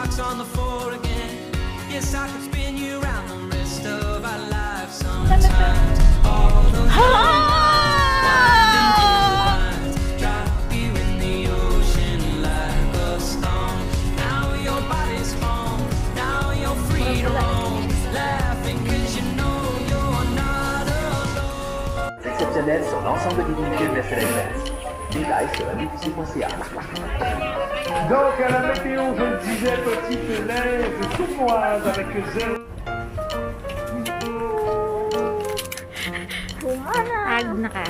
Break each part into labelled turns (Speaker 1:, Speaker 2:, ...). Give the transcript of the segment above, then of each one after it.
Speaker 1: marks on the floor again. Yes, I could spin you around the rest of our lives. Sometimes all those drop you in the ocean like a stone. Now your body's home. Now you're free to roam. Laughing 'cause you know you're not alone.
Speaker 2: Exceptionnel sur l'ensemble des véhicules Mercedes-Benz. Détails sur la
Speaker 3: Donc à la météo, je le disais, petite neige tournoise avec zéro.
Speaker 4: Tag na ka.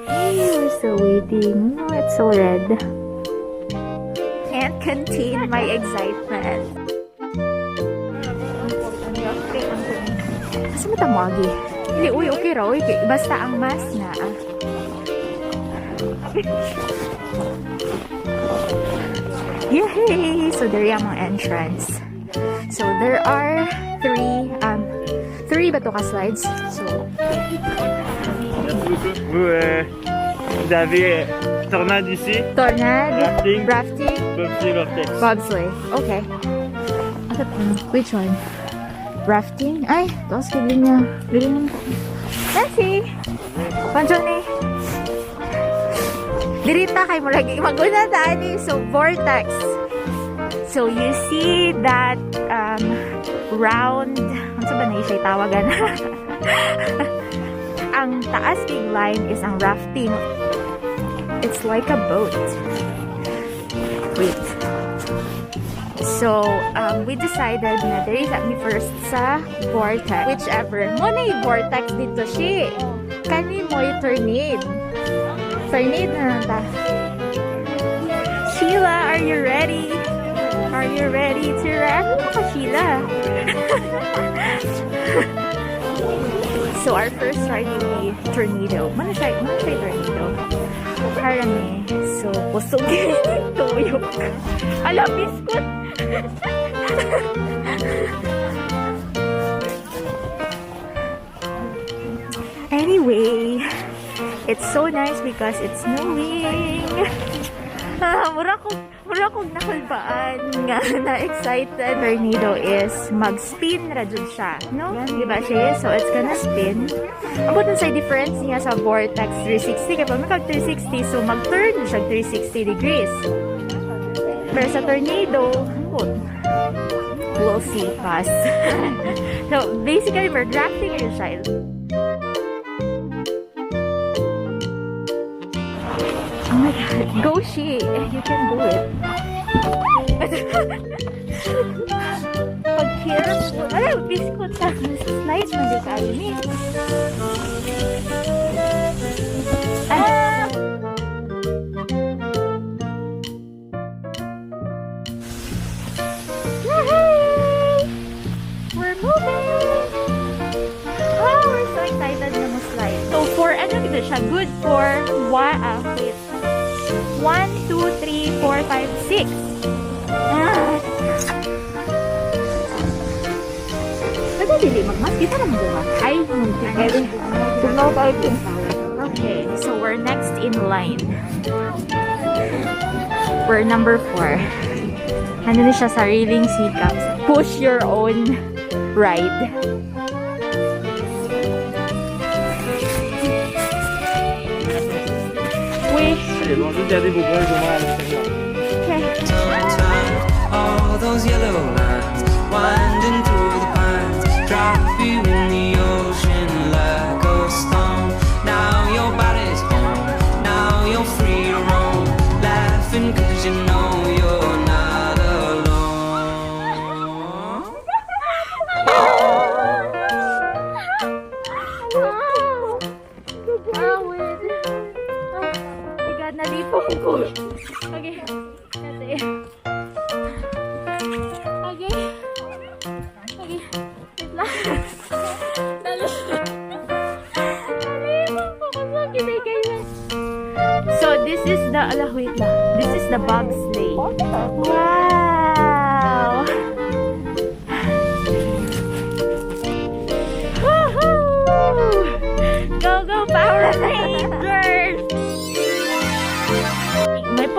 Speaker 4: Hey, we're still waiting. Oh, it's so red. Can't contain my excitement. Asa mo tamagi? Hindi, uy, okay raw. Okay. Basta ang mas na. Yay! So, there yung mga entrance. So, there are three bato ka slides. So,
Speaker 3: Vous avez Tornade ici.
Speaker 4: Tornade, Rafting,
Speaker 3: Vortex.
Speaker 4: Bobsleigh. Okay. Which one? Rafting? Ay, tapos kibili niya. Bili niya. Nancy! Pandiyan ni. Dirita kayo mo lagi. Maguna tani. So, Vortex. So, you see that round, ano ba na siya tawagan? Ang taas big line is ang rafting. It's like a boat. Wait. So, we decided na there is me first sa Vortex. Whichever. Muna yung Vortex dito siya. Kani mo yung Tornade. Tornade na nata. Sheila, are you ready? Are you ready to ride? Ano ka, Sheila? So, our first ride will be Tornado. Mana siya Tornado? Karami. So, pusugin yung tuyok. Ala, biskot! Anyway, it's so nice because it's snowing. Mura kong nakulbaan nga na-excited. Tornado is mag-spin na dyan siya. No? Diba siya? So, it's gonna spin. Abot na sa difference niya sa Vortex 360. Kaya pag mag 360, so mag-turn siya 360 degrees. Pero sa Tornado, we'll see fast. So, basically, we're drafting your child. Oh my God, go she! You can do it. Pag careful. Ay, biskot sa slide na di kayo ni. Ah! Yay! We're moving! Oh, we're so excited na mo slide. So, for ano dito siya? Good for 1, 2, 3, 4, 5, 6. Pwede dili magmas. Kita naman diba? Ay, tugnaw tayo ito. Okay, so we're next in line. We're number 4. Ano na siya, sariling sikaps. Push your own ride.
Speaker 1: All those yellow lines winding through the pines, drop you in the ocean like a stone. Now your body's home. Now you're free to roam, laughing 'cause you know you're not alone.
Speaker 4: Nalipong ko. Okay. Kasi. Okay. Okay. Wait lang. Nalipong ko kasi kinigaylan. So, this is the, wait lang. This is the Bobsleigh. Wow! Woohoo! Go, go, Power Rangers!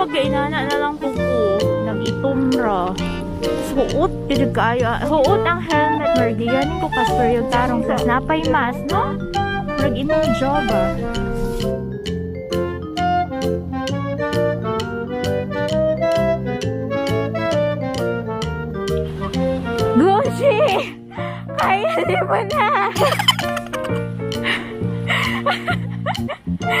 Speaker 4: pagkainana na lang kuko. Nag-itumra. Huot, pilig kayo. Huot ang helmet. Margiganin ko kasper yung tarong sa napay mas, no? Nag-inong job, ah. Gucci! Kaya di mo na!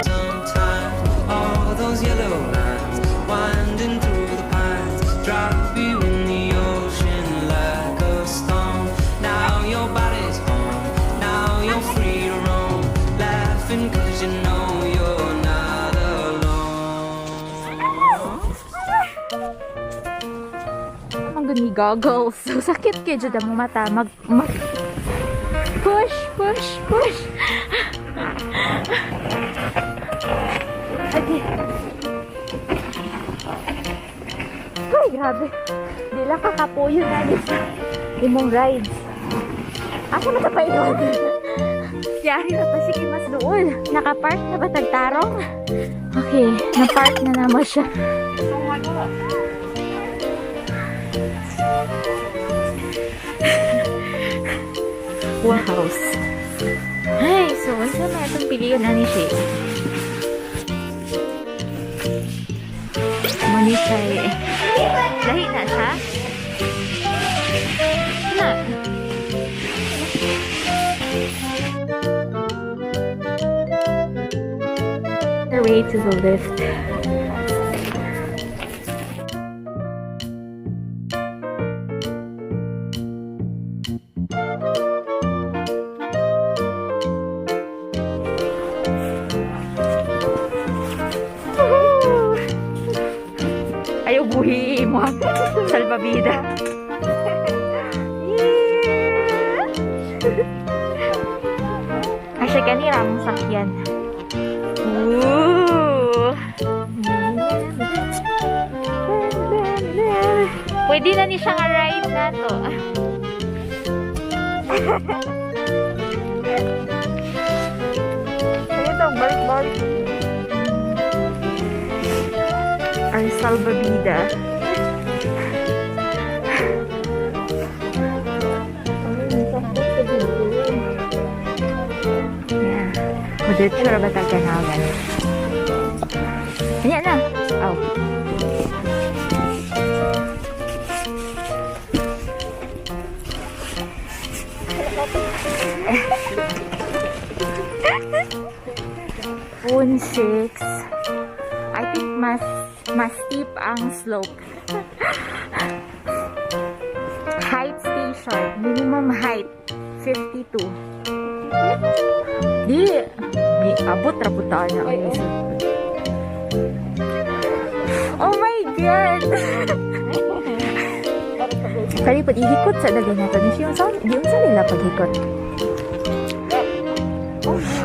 Speaker 1: Sometimes all those yellow lines winding through the pines drop you in the ocean like a stone. Now your body's home, now you're free to roam, laughing 'cause you know you're not alone.
Speaker 4: Ang gani goggles. So, sakit kayo dyan ang mata. Push, push, push. Okay. Ay, grabe. Di lang kakapuyo na din sa imong rides. Asa matapay doon? Yari na pa sige mas doon. Nakapark na ba tagtarong? Okay, napark na naman siya. House. Ay, so, unsa na itong pilihan na ni siya? Mani siya eh. Lahi na siya? Na. Our way to the lift. Ayaw buhi mo. Salbabida. Asya kanira mong sakyan. Ooh. Pwede na ni siya nga ride na to. Ito, balik-balik. Ang salbabida. Yeah. Madito ba tagkanagan? Ayan na. Oh. Phone 6. I think mas steep ang slope. Height station. Minimum height 52. Di abot raputaan na ang iso. Oh my God! Kali pag ihikot sa dagan nato ni siya. Di unsa nila paghikot?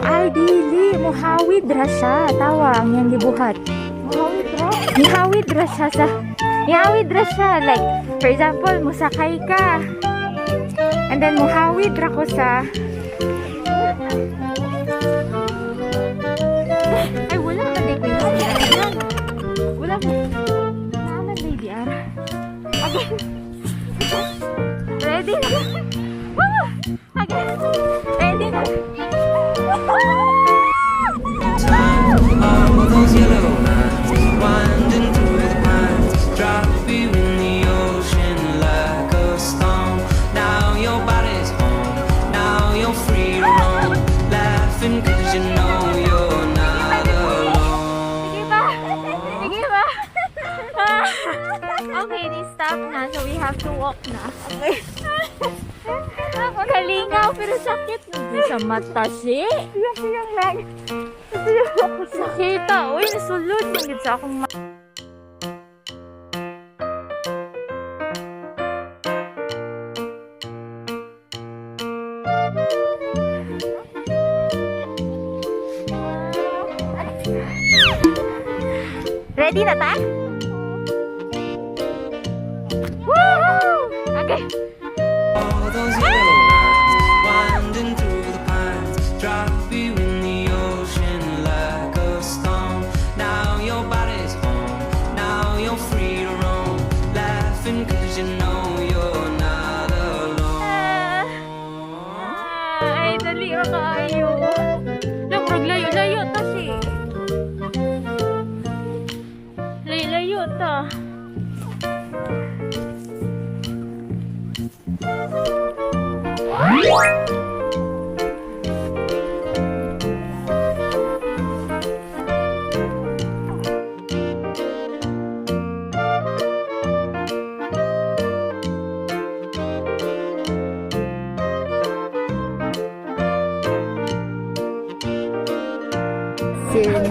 Speaker 4: Ay, dili. Muhawid ra siya. Tawa ang yang gibuhat. Nihawid ra siya sa... Nihawid ra siya. Like, for example, musakay ka. And then, muhawid ra ko sa... Ay, wala ka di ko yung... Wala mo. Naaman, baby, ara. Okay. Ready na. Woo! Okay. Ready na.
Speaker 1: All those yellow lines winding through the pines drop you in the ocean like a stone. Now your body's home, now you're free to roam, laughing 'cause you know you're not alone.
Speaker 4: Sige ba? Sige ba? Okay, ni-stop na. So, we have to walk na. Okay. Kalingaw, pero sakit. Hindi sa mata siya. Siyang lang. Sakita. Uy, nasulod. Nandito sa akong mata. Ready na ta? Woohoo! Okay.
Speaker 1: All those yellow lines winding through the pines drop you in the ocean like a stone. Now your body's home, now
Speaker 4: Dali ra kaayo. Naprog layo-layo ta si. Layo-layo ta. Since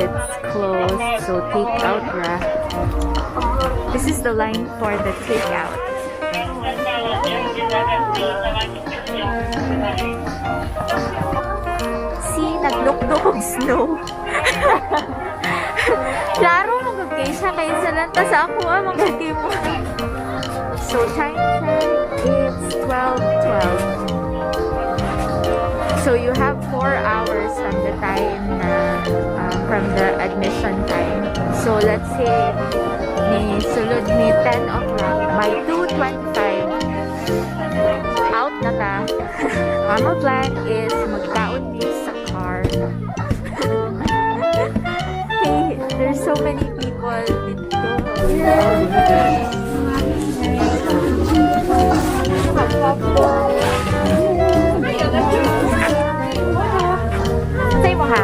Speaker 4: it's closed, so take out raft. This is the line for the takeout. See, naglukdok snow. Klaro magagay siya kaya sa lanta sa ako magagay mo. So time check, it's 12:12. So you have 4 hours from the time from the admission time. So let's say ni sulod ni 10 o'clock by 2:25 out na ta. Our plan is magkaon dito sa car. Hey, there's so many people dito. Say mo ha.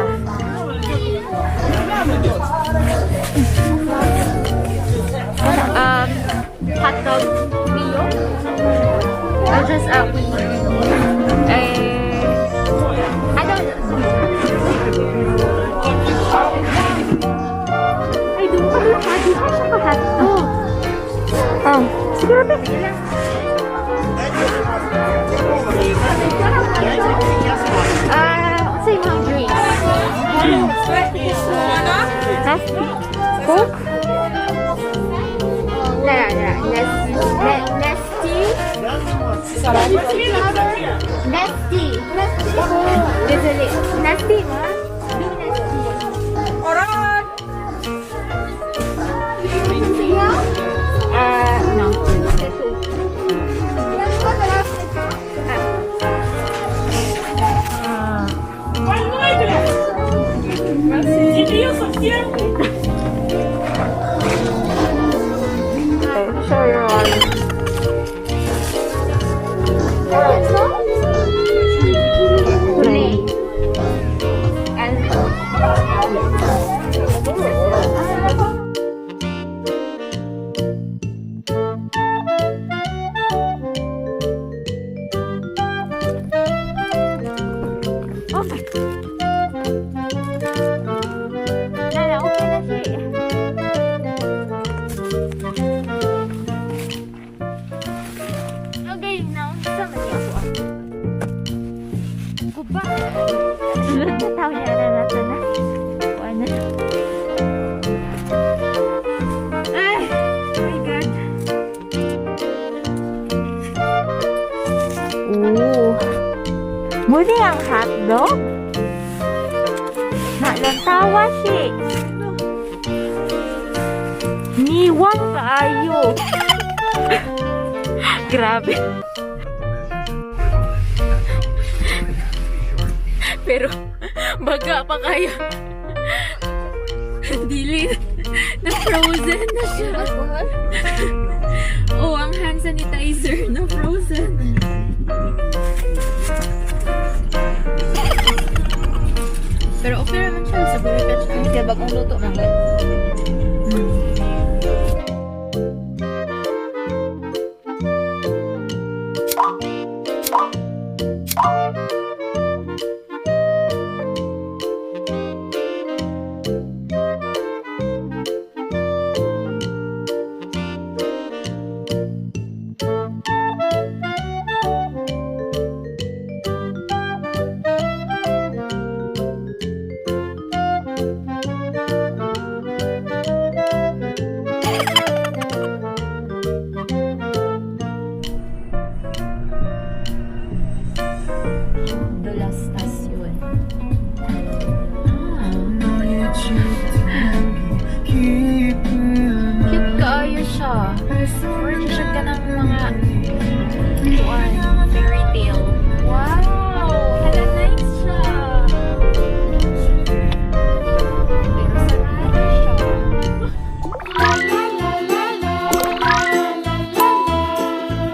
Speaker 4: Hot dog Mio. I'll just I don't I don't know how to siya hot dog. Siguro ba? Say mga drinks. Coke? Nesty. Nesty, ma? Oran! No. Show your wallet. Play. Muli ang hotdog? Nalantawa siya. Niwang kaayo. Grabe. Pero baga pa kayo. Dili na frozen na siya. Oh, ang hand sanitizer na frozen. Pero okay naman siya sa Vortex. Kaya bagong luto lang. Cute kaayo siya.